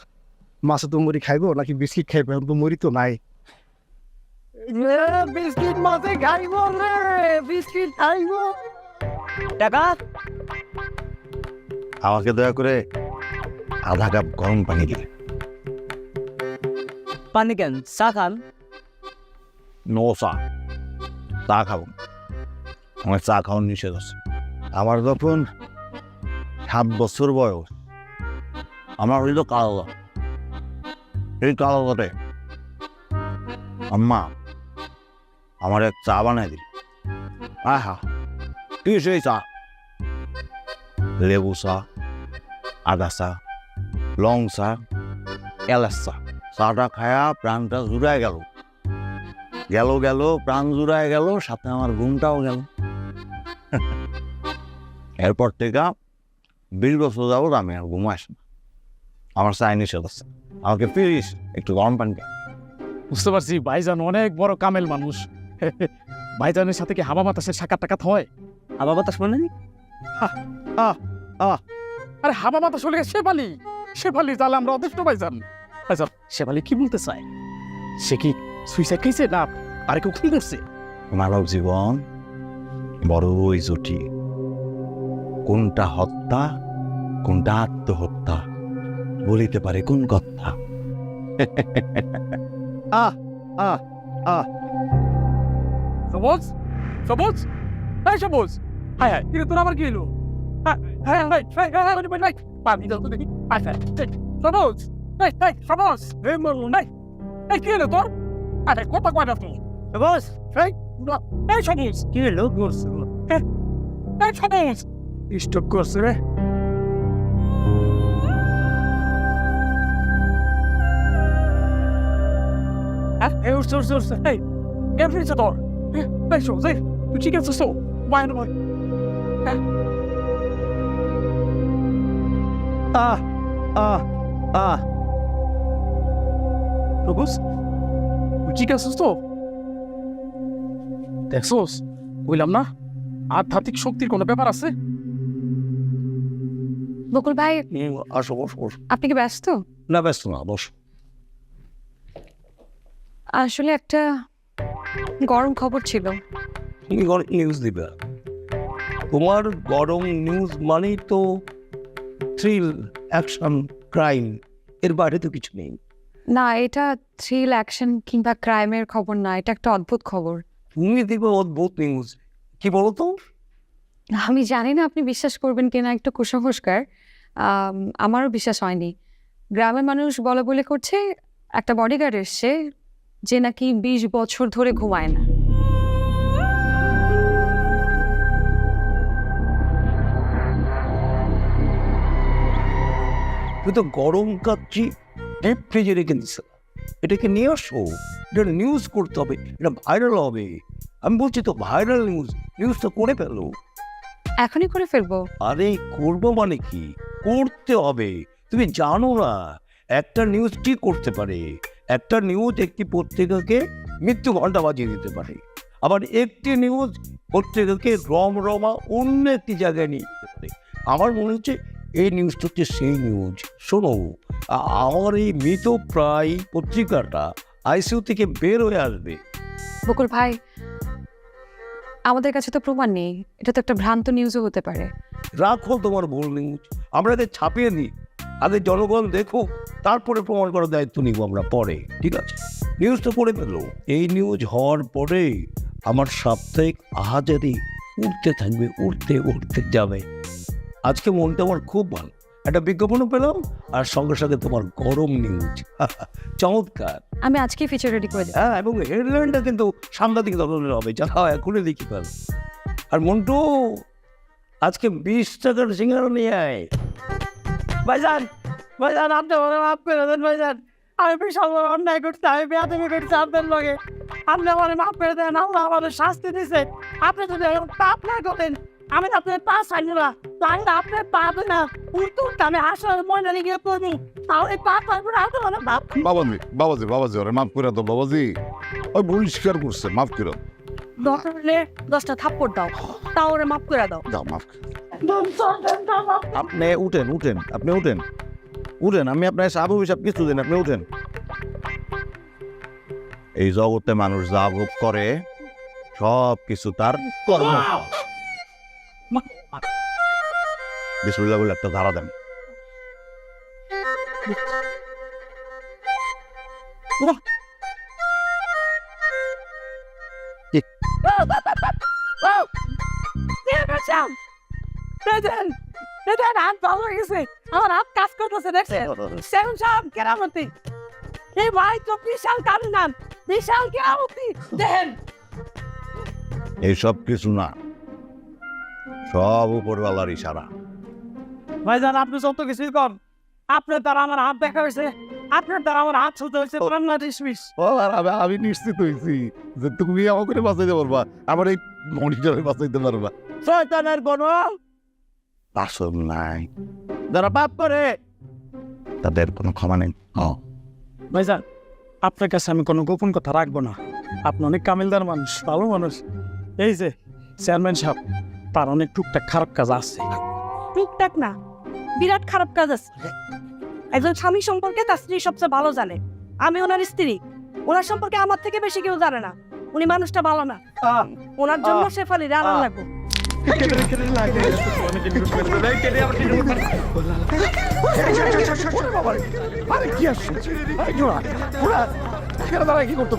মাছে তো মুড়ি খাইবো নাকি বিস্কিট খাইবো? এখন তো মুড়ি তো নাই। বিস্কিট মাছে খাইব রে, বিস্কিট খাইব। টাকা? আমাকে দয়া করে আধা কাপ গরম পানি দিন। পানি কেন? চা খান। নো চা, চা খাবো না। আমার চা খাওয়ার নিষেধ আছে। আমার যখন 7 বছর বয়স, আমার হইল কালো। এই কালোতে আম্মা আমার এক চা বানাই দিল। আহা, কি সেই চা? লেবু চা, আদা চা, লং চা, এলাচ চা। চাটা খায়া প্রাণটা জুড়ায় গেল, প্রাণ জুড়ায় গেল, সাথে আমার ঘুমটাও গেল। এরপর থেকে 20 বছর যাবত আমি আর ঘুম আসি না। আমার চাই নিষেধ আছে। আমাকে প্লিজ একটু গরম পানি দেন। বুঝতে পারছি ভাইজান অনেক বড় কামেল মানুষ। ভাইজানের সাথে কি হাওয়া বাতাসের সাক্ষাৎ টাকাত হয়? হাওয়া বাতাস মানে? আরে হাওয়া বাতাস হলে শেফালি তাহলে আমরা অদৃষ্ট ভাইজান। ভাইজান শেফালি কি বলতে চায়? সে কি সুইসাইড খাইছে না আরে কেউ খুন করছে? মানব জীবন বড়ই জটিল। কোনটা হত্যা, কোনটা আত্মহত্যা বলিতে পারে কোন কথা। সবুজ সবুজ এই সবুজ, হায় হায় কিন্তু তোর আবার কি হলো? পানি দাও তো দেখি। আচ্ছা সবুজ, সবুজ এই কি হলো তোর? আরে কথা কয় না তুই বস, এই সবুজ কি হলো? করছে এই সবুজ স্টক করছে রে। এই উঠছে এই কেমন হয়েছে তোর? এই সবুজ এই তুই ঠিক আছিস তো? বাইরে নয় সবুজ তুই ঠিক আছিস তো? দেখছোস বললাম না আধ্যাত্মিক শক্তির কোনো ব্যাপার আছে। বকুল ভাই, আসো বস বস। আপনি কি ব্যস্ত? না ব্যস্ত না, বস। আসলে একটা গরম খবর ছিল। তুমি গরম নিউজ দিবে? তোমার গরম নিউজ মানেই তো থ্রিল, অ্যাকশন, ক্রাইম, এর বাইরে তো কিছু নেই। না, এটা থ্রিল, অ্যাকশন কিংবা ক্রাইমের খবর না, এটা একটা অদ্ভুত খবর। তুমি দিবে অদ্ভুত নিউজ, কি বলো তো? আমি জানি না আপনি বিশ্বাস করবেন কিনা, একটু কুসংস্কার। আমারও বিশ্বাস হয়নি। গ্রামের মানুষ বলা বলে করছে একটা বডিগার্ড এসছে যে নাকি 20 বছর ধরে ঘুমায় না। তুমি তো গরম কাচ্ছি ডিপ ফ্রিজে রেখে দিচ্ছে, এটাকে নিয়ে আসো, এটা নিউজ করতে হবে, এটা ভাইরাল হবে। আমি বলছি তো ভাইরাল নিউজটা করে ফেলো। এখনই করে ফেলবো? আরে করবো মানে কি, করতে হবে। তুমি জানো না একটা নিউজ কি করতে পারে? একটা নিউজ একটি পত্রিকাকে মৃত্যু ঘন্টা বাজিয়ে দিতে পারে, আবার একটি নিউজ পত্রিকাকে রমরমা অন্য একটি জায়গায় নিয়ে যেতে পারে। আমার মনে হচ্ছে এই নিউজটা হচ্ছে সেই নিউজ। শোনো, আমার এই মৃত প্রায় পত্রিকাটা আইসিইউ থেকে বের হয়ে আসবে। বকুল ভাই, আমাদের কাছে তো প্রমাণ নেই, এটা তো একটা ভ্রান্ত নিউজও হতে পারে। রাখো তোমার ভুল নিউজ, আমরা এদের ছাপিয়ে নিই, আগে জনগণ দেখো, তারপরে প্রমাণ করার দায়িত্ব নিব আমরা পরে, ঠিক আছে? নিউজ তো করে ফেলো। এই নিউজ হওয়ার পরে আমার সাপ্তাহিক আহাজারি উঠতে থাকবে, উঠতে উঠতে যাবে। আজকে মনটা আমার খুব ভালো, একটা বিজ্ঞাপনও পেলাম, আর সঙ্গে সঙ্গে তোমার গরম নিউজ। চমৎকার। আমি আজকেই ফিচার রেডি করে দেব। হ্যাঁ, এবং হেডলাইনটা কিন্তু সাংঘাতিক ধরনের হবে, যা এখনই লিখি ফেল। আর মন্টু, আজকে 20 টাকার সিঙ্গারা নিয়ে আয়। ভাইজান, ভাইজান আপনি মাফ করে দেন ভাইজান। আমি বিশাল বড় অন্যায় করতে, আমি বেয়াদবি করতে আপনার লগে। আপনি আমার মাফ করে দেন, আল্লাহ আমাদের শাস্তি দিছে। আপনি যদি এরকম পাপ না করেন, আমি আপনার পা চাইনি না, তাই না আপনি পাবে না, উল্টো আমি আসলে মনে গিয়ে পড়ি, তাহলে পাপ পারবো না, আপনার মানে বাপ। বাবাজি ওরে মাফ করে দাও বাবাজি, ওই ভুল স্বীকার করছে, মাফ করে দরকার হলে 10টা থাপ্পড় দাও, তাও ওরে মাফ করে দাও। দাও, মাফ আপনি উঠেন, আপনি উঠেন, আমি আপনার সাবু হিসাব কিছু দিন, আপনি উঠেন। এই জগতে মানুষ যা ভোগ করে সব কিছু তার কর্ম। বিসমিল্লাহ বলে একটা ধারা দেন। হাত ভালো হয়ে গেছে, আমার হাত কাজ করতেছে, দেখছেন সেরকম সব কেরামতি। এই ভাই তো বিশাল কান্নান, বিশাল কেরামতি দেখেন। এইসব কিছু না, সব উপরওয়ালার ইশারা। ভাইজান আপনি যত কিছুই কর, আপনার দ্বারা আমার হাত দেখা হয়েছে, আপনার দ্বারা আমার হাত ছুতে হয়েছে, প্রাণনা ডিসমিস। আমি নিশ্চিত হয়েছি যে তুমি আমাকে বাঁচাইতে পারবা, আমার এই মনিটরে বাঁচাইতে পারবা। শয়তানের কোন আসল নাই, যারা পাপ করে তাদের কোনো ক্ষমা নেই। ভাইজান আপনার কাছে আমি কোনো গোপন কথা রাখবো না, আপনি অনেক কামিলদার মানুষ, ভালো মানুষ। এই যে চেয়ারম্যান সাহেব, তার অনেক টুকটাক খারাপ কাজ আছে। টুকটাক না, বিরাট খারাপ কাজ আছে। একজন স্বামী সম্পর্কে তার স্ত্রী সবচেয়ে ভালো জানে। আমি ওনার স্ত্রী, ওনার সম্পর্কে আমার থেকে বেশি কেউ জানে না। উনি মানুষটা ভালো না, ওনার জন্য শেফালির আড়াল লাগবো। আরে কি আসছে কি করতো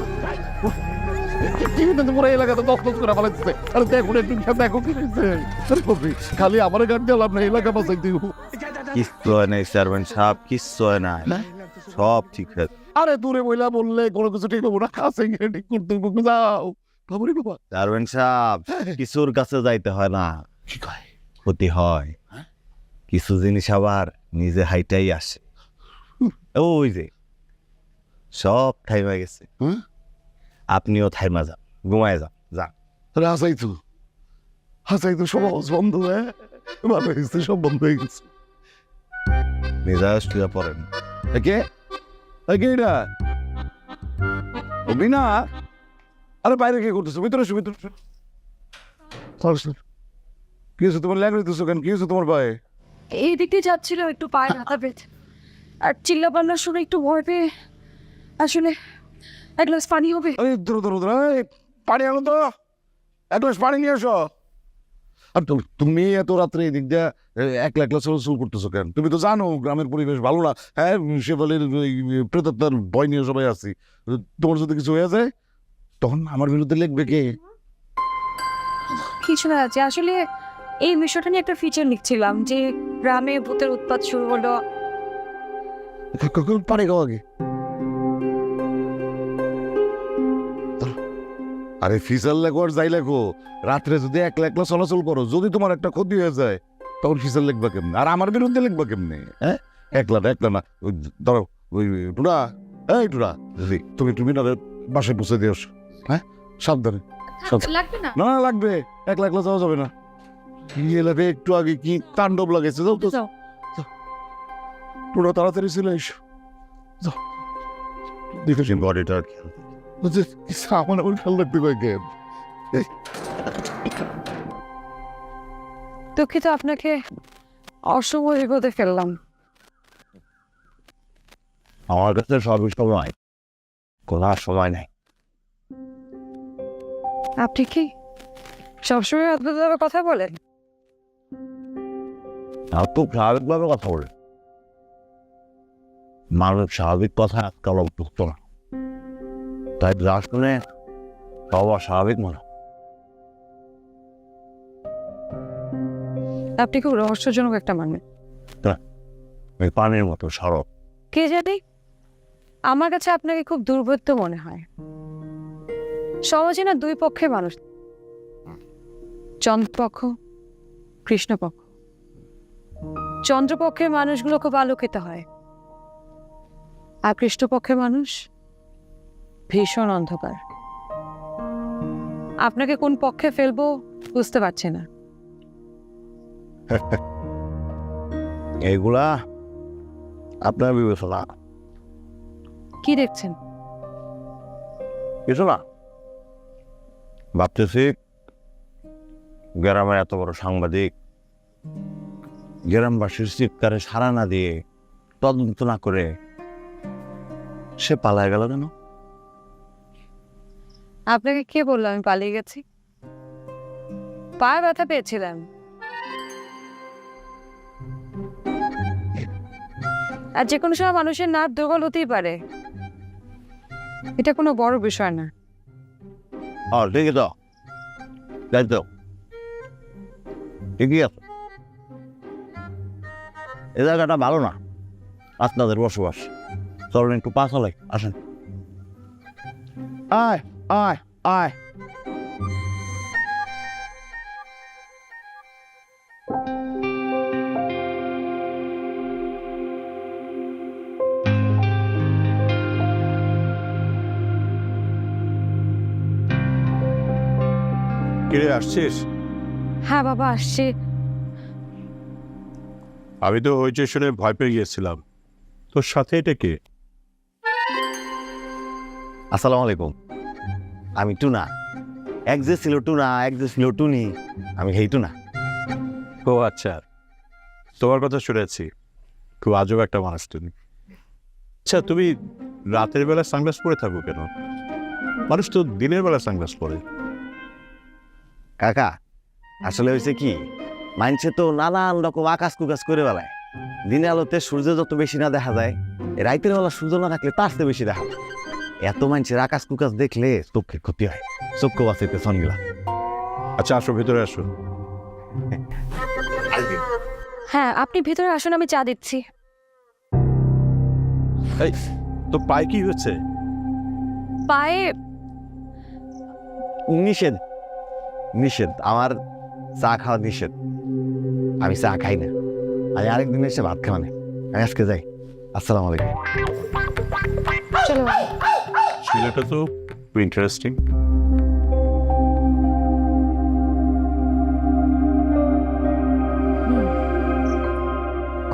পুরো এলাকাতে দশ করে ফেলাচ্ছে। আরে দেখো একটু দেখো কি হয়েছে, খালি আমার গান দিলাম না, এলাকা বাঁচাই দিব। কিচ্ছু হয় নাই চেয়ারম্যান সাহেব, কিচ্ছু হয় নাই, সব ঠিক আছে। আরে দূরে বইলা বললে কোনো কিছু ঠিক হবো না, কাছে গিয়ে ঠিক করতে হবে। যাও বাবুরি বাবা। চেয়ারম্যান সাহেব, কিছুর কাছে যাইতে হয় না, ক্ষতি হয়। কিছু জিনিস আবার নিজে হাইটাই আসে। ওই যে সব থাইমা গেছে, আপনিও থাইমা যান, ঘুমায় যান। আরে হাসাই তো সব বন্ধ, হ্যাঁ ভালো হয়েছে, সব বন্ধ হয়ে গেছে। মেজাজ শুয়ে পড়েন। কে এটা বিনা? আরে বাইরে কি করতেছো? ভিতরে এসো, ভিতরে এসো। কি হয়েছে তোমার? ল্যাঙ্গুয়েজ দিচ্ছ কেন? কি হয়েছে তোমার পায়ে? এই দিক দিয়ে যাচ্ছিল, একটু পায়ে ব্যথা পেয়েছে, আর চিল্লা পাল্লা শুনে একটু ভয় পেয়ে আসলে এক গ্লাস পানি হবে। আরে ধরো পানি আনো তো, এক গ্লাস পানি নিয়ে এসো। আর তুমি এত রাত্রে এই দিক দিয়ে একলা একলা চলাচল করতেছো কেন? তুমি তো জানো গ্রামের পরিবেশ ভালো না, হ্যাঁ শেফালির প্রেতাত্মার ভয় নিয়ে সবাই আছি। তোমার যদি কিছু হয়ে যায় তখন আমার বিরুদ্ধে লিখবে কে? কিছু না আছে, আসলে এই বিষয়টা নিয়ে একটা ফিচার লিখছিলাম যে গ্রামে ভূতের উৎপাত শুরু হলো। পানি খাও আগে। আরে ফিসাল লেখো আর যাই লেখো, রাত্রে যদি একলা একলা চলাচল করো, যদি তোমার একটা ক্ষতি হয়ে যায় তখন ফিসাল লিখবা কেমনে? আর আমার বিরুদ্ধে লিখবা কেমনে? হ্যাঁ একলা না ধরো ওই টুরা, এই টুরা তুমি না বাসায় পৌঁছে দিও, হ্যাঁ সাবধানে। লাগবে না, না লাগবে, একলা একলা যাওয়া যাবে না। কি এলাকায় একটু আগে কি তাণ্ডব লাগাইছে, যাও তো টুরা তাড়াতাড়ি চলে এসো। যাও দেখে বডিটার আমার খেয়াল রাখতে কয় কেন? দুঃখিত, আপনাকে অসময় বিপদে ফেললাম। আমার কাছে সবই সময়, কোনো সময় নাই। আপনি কি সবসময় অদ্ভুতভাবে কথা বলেন? খুব স্বাভাবিকভাবে কথা বলে, মানুষ স্বাভাবিক কথা আজকাল অভ্যস্ত না, তাই যা শুনে সব অস্বাভাবিক মনে হয়। আপনি খুব রহস্যজনক একটা মানুষ, পানির মতো সরব। কে জানি, আমার কাছে আপনাকে খুব দুর্বোধ্য মনে হয়। সমাজে না দুই পক্ষের মানুষ, চন্দ্রপক্ষ কৃষ্ণপক্ষ। চন্দ্রপক্ষের মানুষগুলো খুব আলোকিত হয়, আর কৃষ্ণপক্ষের মানুষ ভীষণ অন্ধকার। আপনাকে কোন পক্ষে ফেলবো বুঝতে পারছি না। এইগুলা আপনার বিবেচনা, কি দেখছেন? কিছু না, ভাবতেছি গ্রামের এত বড় সাংবাদিক গ্রামবাসীর চিৎকারে সাড়া না দিয়ে তদন্ত না করে সে পালায় গেল কেন? আপনাকে কে বললো আমি পালিয়ে গেছি? পায়ে ব্যথা পেয়েছিলাম। আর যে কোনো সময় মানুষের নার্ভ দুর্বল হতেই পারে, এটা কোনো বড় বিষয় না। ঠিকই তো, তাই তো, ঠিকই আছে। এ জায়গাটা ভালো না, আপনাদের বসবাস। চলেন একটু পা চালাই, আসেন। আয় আয় আয়। কিরে, আসছিস? হ্যাঁ বাবা, আসছি। আমি তো হইচই শুনে ভয় পেয়ে গিয়েছিলাম। তোর সাথে এটা কে? আসসালামু আলাইকুম, আমি টুনা। এক যে ছিল টুনা, এক যে ছিল টুনি, আমি হেই টুনা। ও আচ্ছা, তোমার কথা শুনেছি, খুব আজব একটা মানুষ তুমি। আচ্ছা, তুমি রাতের বেলা সানগ্লাস পরে থাকো কেন? মানুষ তো দিনের বেলা সানগ্লাস পরে। কাকা, আসলে হয়েছে কি, মানছে তো নানান রকম আকাশ কুকাশ করে বেলায়। দিনে আলোতে সূর্য যত বেশি না দেখা যায়, রাতের বেলা সূর্য না থাকলে তার চেয়ে বেশি দেখা যায়। এত মানুষের আকাশ কুকাশ দেখলে চোখের ক্ষতি হয়, চক্ষু বাঁচাইতে সনগুলা। আচ্ছা, আসো, ভিতরে আসো। হ্যাঁ, আপনি ভিতরে আসুন, আমি চা দিচ্ছি। এই, তো পায়ে কি হচ্ছে? পায়ে নিষেধ, নিষেধ, আমার চা খাওয়া নিষেধ। আমি চা খাই না, আমি আরেকদিন এসে ভাত খাওয়া নেই। আমি আজকে যাই। আসসালামু আলাইকুম। চলো। ছেলেটা তো ইন্টারেস্টিং।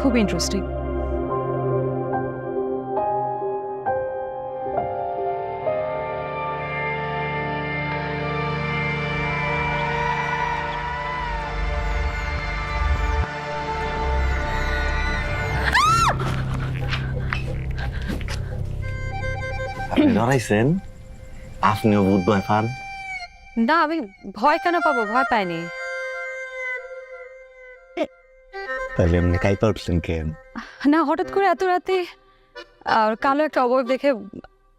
খুব ইন্টারেস্টিং। আপনি ধরাইছেন? আপনিও ভূত ভয় পান? না, আমি ভয় কেন পাবো? ভয় পাইনি। তাহলে এমনি কাই পারছেন কেন? না, হঠাৎ করে এত রাতে আর কালো একটা অবয়ব দেখে,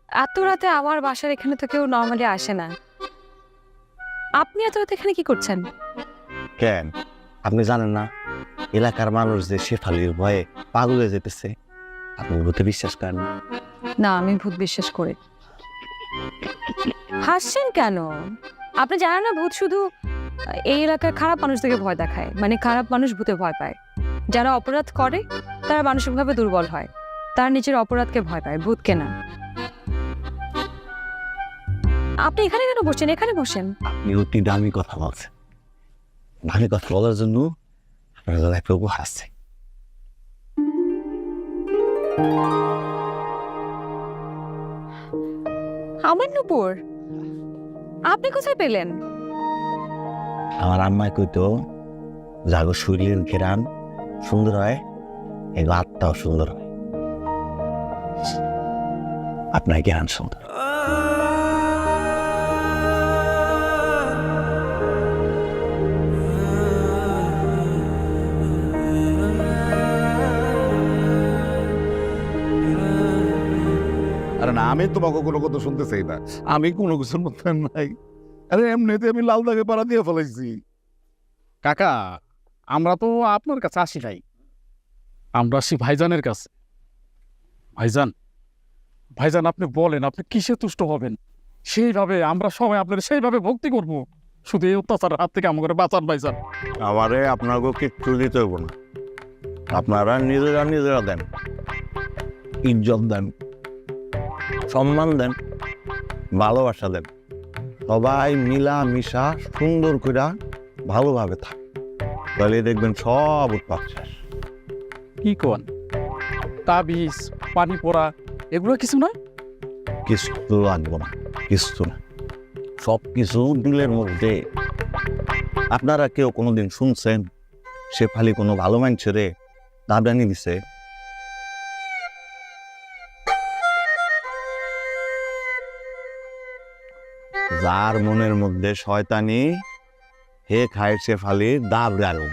এত রাতে আমার বাসার এখানে তো কেউ নর্মালি আসে না। আপনি এত রাতে এখানে কি করছেন? কেন, আপনি জানেন না এলাকার মানুষ যে শেফালির ভয়ে পাগল হয়ে যেতেছে? আপনি ভূতে বিশ্বাস করেন না? না, আমি ভূত বিশ্বাস করি। হাসছেন কেন? আপনি জানেন না ভূত শুধু এই এলাকার খারাপ মানুষদেরকে ভয় দেখায়, মানে খারাপ মানুষ ভূতে ভয় পায়। যারা অপরাধ করে তারা মানসিকভাবে দুর্বল হয়, তারা নিজের অপরাধকে ভয় পায়, ভূতকে না। আপনি এখানে কেন বসছেন? এখানে বসেন। আপনি অতি দামি কথা বলছেন। দামি কথা বলার জন্য আপনার জন্য একটা উপহার আছে। আমার নূপুর, আপনি কোথায় পেলেন? আমার আম্মাই কইতো, জাগো শরীরের ঘেরান সুন্দর হয়, এগো আত্মাও সুন্দর হয়। আপনার ঘেরান সুন্দর। আরে না, আমি তোমাকে কোনো কথা শুনতে চাই না। আমি কোনো কিছুর মধ্যে নাই। আরে এমনিতে আমি লাল দাগে পাড়া দিয়ে ফেলাইছি। কাকা, আমরা তো আপনার কাছে আসি নাই, আমরা আসি ভাইজানের কাছে। ভাইজান, ভাইজান আপনি বলেন, আপনি কিসে তুষ্ট হবেন? সেইভাবে আমরা সবাই আপনার সেইভাবে ভক্তি করব। শুধু এই অত্যাচারের হাত থেকে আমাকে বাঁচান ভাইজান। আমারে আপনাকে কিচ্ছু দিতে হইব না, আপনারা নিজেরা নিজেরা দেন। ইজ্জত দেন, সম্মান দেন, ভালোবাসা দেন। সবাই মিলা মিশা সুন্দর করে ভালোভাবে থাক, তাহলে দেখবেন সব উৎপাদ শেষ। কি কোন তাবিজ পানি পড়া এগুলো কিছু নয়? কিছু লাগবো না, কিছু না, সব কিছু দিলের মধ্যে। আপনারা কেউ কোনোদিন শুনছেন শেফালি কোনো ভালো মানুষেরে দাবদানি দিছে? যার মনের মধ্যে শয়তানি হে খায় শেফালির দাবদানি।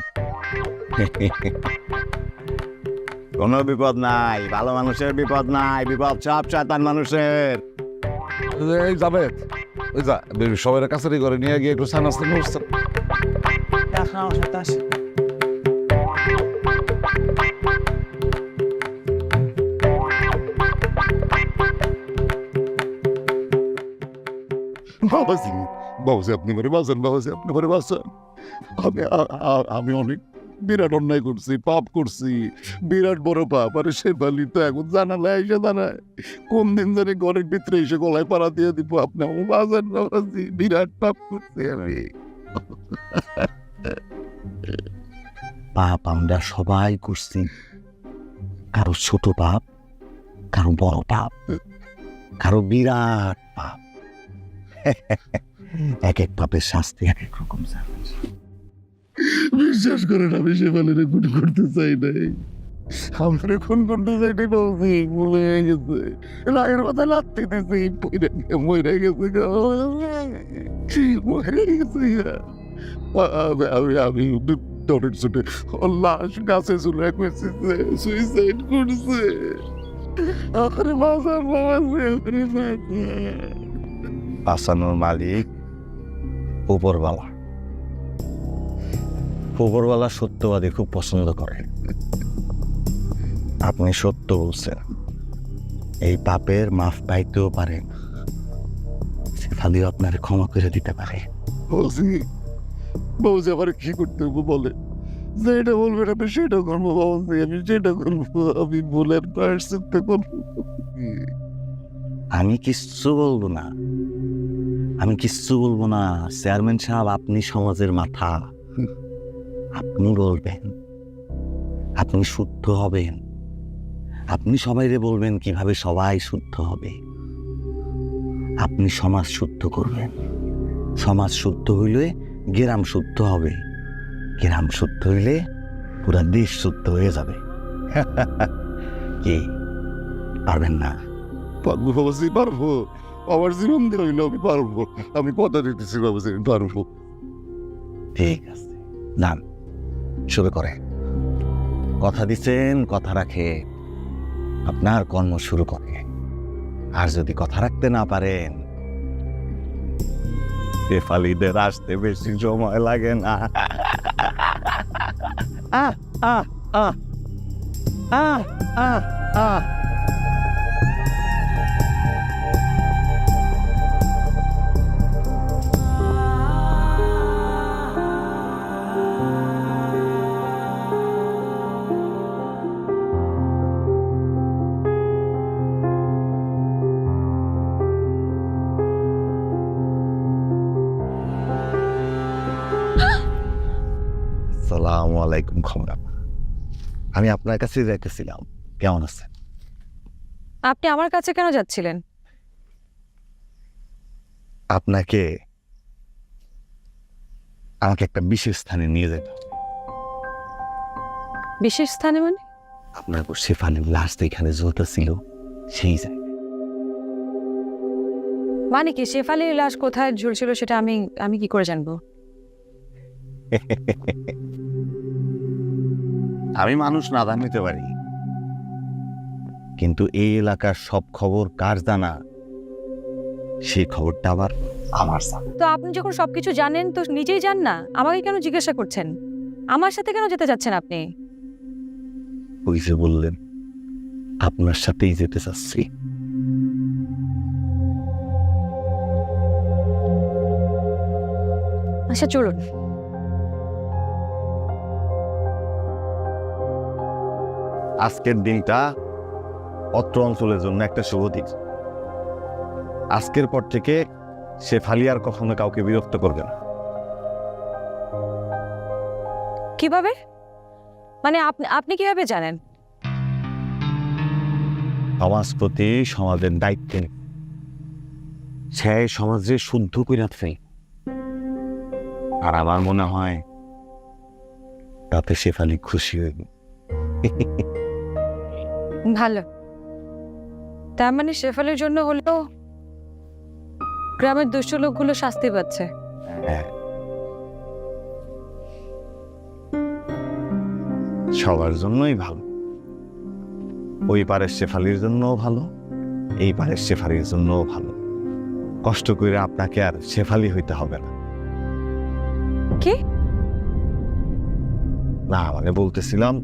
কোনো বিপদ নাই, ভালো মানুষের বিপদ নাই, বিপদ সব শয়তান মানুষের। এই যাবে ওই যা সবাই কাছারি করে নিয়ে গিয়ে একটু সানাস্তে ব্যবস্থা। বাবাজি, বাবাজি আপনি করে বাঁচান, বাবাজি আপনি করে বাঁচান। আমি অনেক বিরাট অন্যায় করছি, পাপ করছি, বিরাট বড় পাপ। আরে শেফালি তো এখন জানালায় এসে দাঁড়ায়, কোন দিন জানি ঘরের ভিতরে এসে গলায় পাড়া দিয়ে দিব। আপনি আমার বাঁচান বাবাজি, বিরাট পাপ করছি আমি। পাপ আমরা সবাই করছি, কারো ছোট পাপ, কারো বড় পাপ, কারো বিরাট পাপ। এক এক পাপের শাস্তি এক এক রকম। বিশ্বাস করেন আমি শেফালির খুন করতে চাই নাই, আমার খুন করতে চাই নাই বাবাজি, ভুলে গেছে। রাগের কথা লাগতে দিয়েছি, মরে গেছে গো, মরে গেছে। আমি ডরের ছুটে লাশ গাছে চুলে সুইসাইড করছে। আমার বাঁচান বাবাজি, আমার বাঁচান। বাঁচানোর মালিক উপরওয়ালা। উপরওয়ালা সত্যবাদী খুব পছন্দ করে। আপনি সত্য বলছেন, এই পাপের মাফ পাইতেও পারেন, শেফালিও আপনার ক্ষমা করে দিতে পারে। বাবাজি, বাবাজি আমার কি করতে হবে বলে, যেটা বলবেন আমি সেটা করবো বাবাজি, আমি সেটা করবো, আমি ভুলের প্রায়শ্চিত্ত করবো। আমি কিচ্ছু বলবো না, আমি কিচ্ছু বলবো না। চেয়ারম্যান সাহেব, আপনি সমাজের মাথা, আপনি বলবেন, আপনি শুদ্ধ হবেন, আপনি সবাইরে বলবেন কিভাবে সবাই শুদ্ধ হবে। আপনি সমাজ শুদ্ধ করবেন, সমাজ শুদ্ধ হইলে গ্রাম শুদ্ধ হবে, গ্রাম শুদ্ধ হইলে পুরা দেশ শুদ্ধ হয়ে যাবে। কি পারবেন না? পারবো বাবাজি, পারবো। আমার জীবন দিয়ে হইলে আমি পারবো, আমি কথা দিতেছি বাবাজি, আমি পারবো। ঠিক আছে, যান শুরু করে। কথা দিচ্ছেন, কথা রাখে, আপনার কর্ম শুরু করে। আর যদি কথা রাখতে না পারেন, শেফালিদের আসতে বেশি সময় লাগে না। আহ আহ আহ আহ আহ আহ আসসালামু আলাইকুম। খবরা, আমি আপনার কাছে যাইতেছিলাম, কেমন আছেন? আপনি আমার কাছে কেন যাচ্ছিলেন? আপনাকে আমাকে একটা বিশেষ স্থানে নিয়ে যেতে হবে। বিশেষ স্থানে মানে? আপনার শেফালির লাশটা এখানে জ্বলতেছিল, সেই জায়গায়। মানে কি, শেফালির লাশ কোথায় ঝুলছিল সেটা আমি কি করে জানবো? আমি মানুষ না জানতে পারি, কিন্তু এই এলাকার সব খবর কার জানা, সেই খবরটা আবার আমার জানা। তো আপনি যখন সবকিছু জানেন তো নিজেই যান না, আমাকে কেন জিজ্ঞাসা করছেন? আমার সাথে কেন যেতে যাচ্ছেন আপনি? ওই যে বললেন আপনার সাথেই যেতে চাচ্ছি। আচ্ছা চলুন। আজকের দিনটা অত্র অঞ্চলের জন্য একটা শুভ দিন। আজকের পর থেকে শেফালি আর কখনো কাউকে বিরক্ত করবে না। কিভাবে? মানে আপনি কিভাবে জানেন? সমাজপতি সমাজের দায়িত্বে সে সমাজে শুদ্ধ করে রাখছে, আর আমার মনে হয় তাতে শেফালি খুশি হইব। ভালো। তার মানে শেফালির জন্য হলেও গ্রামের দুষ্ট লোকগুলো শাস্তি পাচ্ছে। হ্যাঁ, সবার জন্যই ভালো। ওই পারের শেফালির জন্যও ভালো, এই পারের শেফালির জন্যও ভালো। কষ্ট করে আপনাকে আর শেফালি হইতে হবে না। কি? না মানে বলতেছিলাম,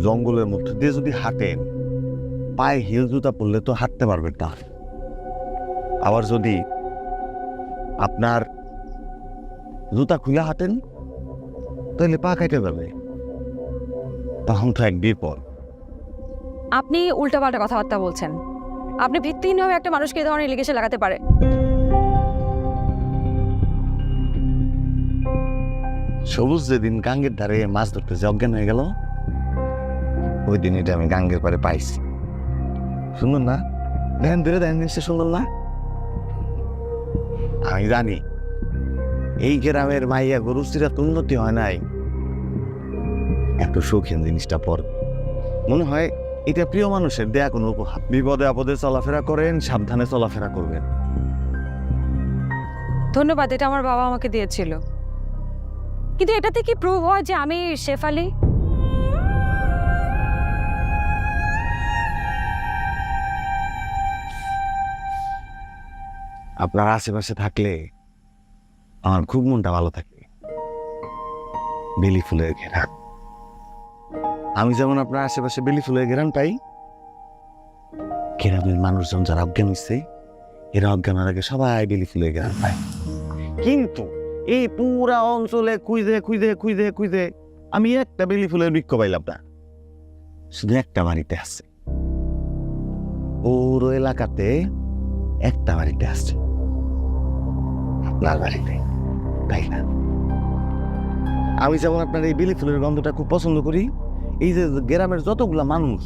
জঙ্গলের মধ্যে দিয়ে যদি হাঁটেন, পায়ে হিল জুতা পরলে তো হাঁটতে পারবেন না। আবার যদি আপনার জুতা খুলে হাঁটেন তাহলে পা কাটে যাবে, তখন তো এক বিপদ। আপনি উল্টাপাল্টা কথাবার্তা বলছেন। আপনি ভিত্তিহীনভাবে একটা মানুষকে এই ধরনের এলিগেশন লাগাতে পারে। সবুজ যেদিন গাঙ্গের ধারে মাছ ধরতে যে অজ্ঞান হয়ে গেল, ওই দিন এটা আমি গাঙ্গের পারে পাইছি। শুনুন না, ধ্যান ধরে ধ্যান জিনিসটা শুনলাম না। আমি জানি এই গ্রামের মাইয়া গরুস্তিরা তো উন্নতি হয় নাই, এত শৌখিন জিনিসটা পর মনে হয় এটা প্রিয় মানুষের দেয়া কোনো উপহার। বিপদে আপদে চলাফেরা করেন, সাবধানে চলাফেরা করবেন। ধন্যবাদ, এটা আমার বাবা আমাকে দিয়েছিল। কিন্তু এটাতে কি প্রুভ হয় যে আমি শেফালি? আপনার আশেপাশে থাকলে আমার খুব মনটা ভালো থাকে। বেলি ফুলের ঘেরান, আমি যেমন আপনার আশেপাশে বেলি ফুলের ঘেরান পাই, গ্রামের মানুষজন যারা অজ্ঞান হচ্ছে এরা অজ্ঞানের আগে সবাই বেলি ফুলের ঘেরান পায়। কিন্তু এই পুরা অঞ্চলে খুঁজে খুঁজে খুঁজে খুঁজে আমি একটা বেলি ফুলের বৃক্ষ পাইলাম না। শুধু একটা বাড়িতে আছে, পুরো এলাকাতে একটা বাড়িতে আছে, আপনার বাড়িতে, তাই না? আমি যেমন আপনার এই বেলি ফুলের গন্ধটা খুব পছন্দ করি, এই যে গ্রামের যতগুলা মানুষ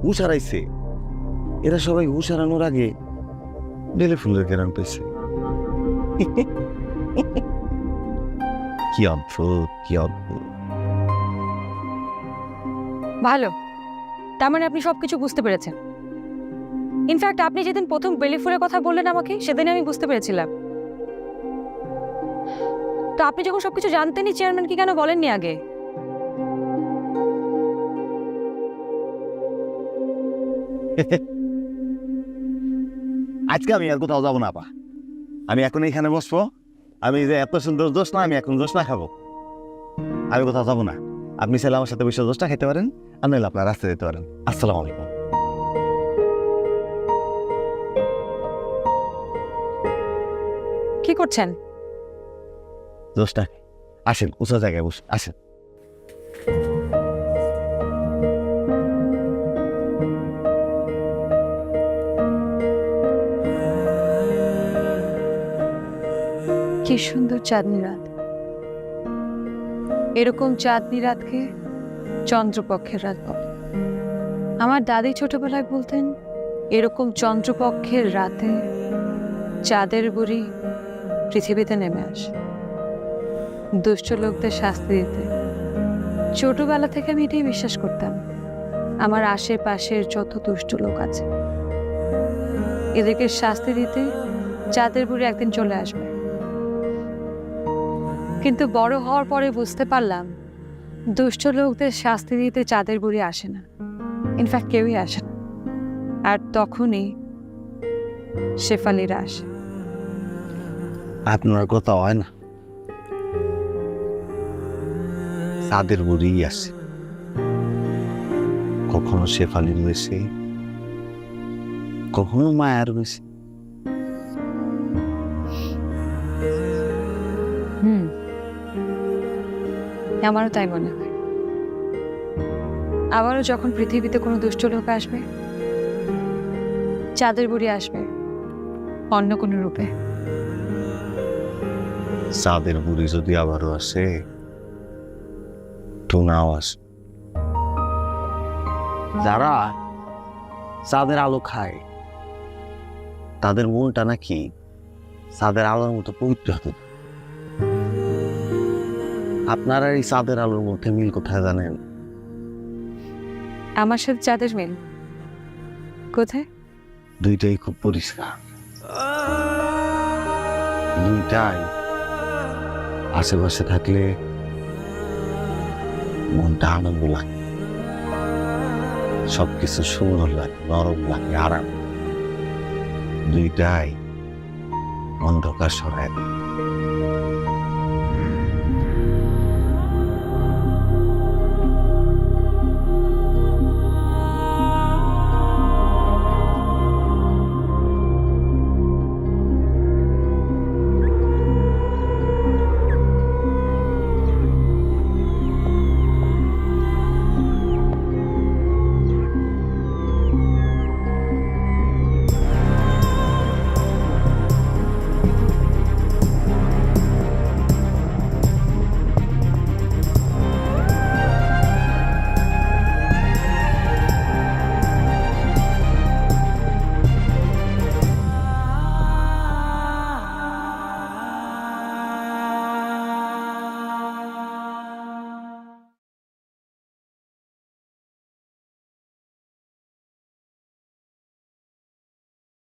উষারাইছে এরা সবাই উষারানোর আগে বেলি ফুলের ঘেরান পেয়েছে। কি অদ্ভুত, কি অদ্ভুত। ভালো, তার মানে আপনি সবকিছু বুঝতে পেরেছেন। ইনফ্যাক্ট আপনি যেদিন প্রথম বেলি ফুলের কথা বললেন আমাকে, সেদিন আমি বুঝতে পেরেছিলাম। তো আপনি যখন সবকিছু জানতেনই, চেয়ারম্যান কি কেন বলেননি আগে? আজকে আমি আর কোথাও যাবো না আপা, আমি এখন এখানে বসবো। আমি যে এত সুন্দর দোষ না, আমি এখন দোষ না খাবো। আমি কোথাও যাবো না। আপনি চাইলে আমার সাথে বসে দোষটা খেতে পারেন, আর নাহলে আপনার রাস্তায় যেতে পারেন। আসসালামু আলাইকুম। কি করছেন? দোষটা আসেন, উঁচা জায়গায় বসে আসেন। কি সুন্দর চাঁদনি রাত। এরকম চাঁদনি রাতকে চন্দ্রপক্ষের রাত বলে। আমার দাদি ছোটবেলায় বলতেন, এরকম চন্দ্রপক্ষের রাতে চাঁদের বুড়ি পৃথিবীতে নেমে আসে দুষ্ট লোকদের শাস্তি দিতে। ছোটবেলা থেকে আমি এটাই বিশ্বাস করতাম। আমার আশেপাশের যত দুষ্ট লোক আছে এদেরকে শাস্তি দিতে চাঁদের বুড়ি একদিন চলে আসবে। কিন্তু বড় হওয়ার পরে বুঝতে পারলাম, দুষ্ট লোকদের শাস্তি দিতে চাঁদের বুড়ি আসে না, ইনফ্যাক্ট কেউই আসে না। আর তখনই শেফালিরা আসে। আপনার কথা হয় না, চাঁদের বুড়ি আসে, কখনো শেফালির বেশি, কখনো মায়ার বেশি। আমারও তাই মনে হয়। আবারও যখন পৃথিবীতে কোনো দুষ্ট লোক আসবে, চাঁদের বুড়ি আসবে অন্য কোনো রূপে। চাঁদের বুড়ি যদি আবারও আসে, টুনাও আসে। যারা চাঁদের আলো খায় তাদের মনটা নাকি চাঁদের আলোর মতো পবিত্র হতে। আপনারা এই চাঁদের আলোর মধ্যে মিল কোথায় জানেন? আমার সাথে চাঁদের মিল কোথায়? দুইটাই খুব পরিষ্কার, দুইটাই আশেপাশে থাকলে মনটা আনন্দ লাগে, সবকিছু সুন্দর লাগে, নরম লাগে, আরাম। দুইটাই অন্ধকার সরায় দেয়।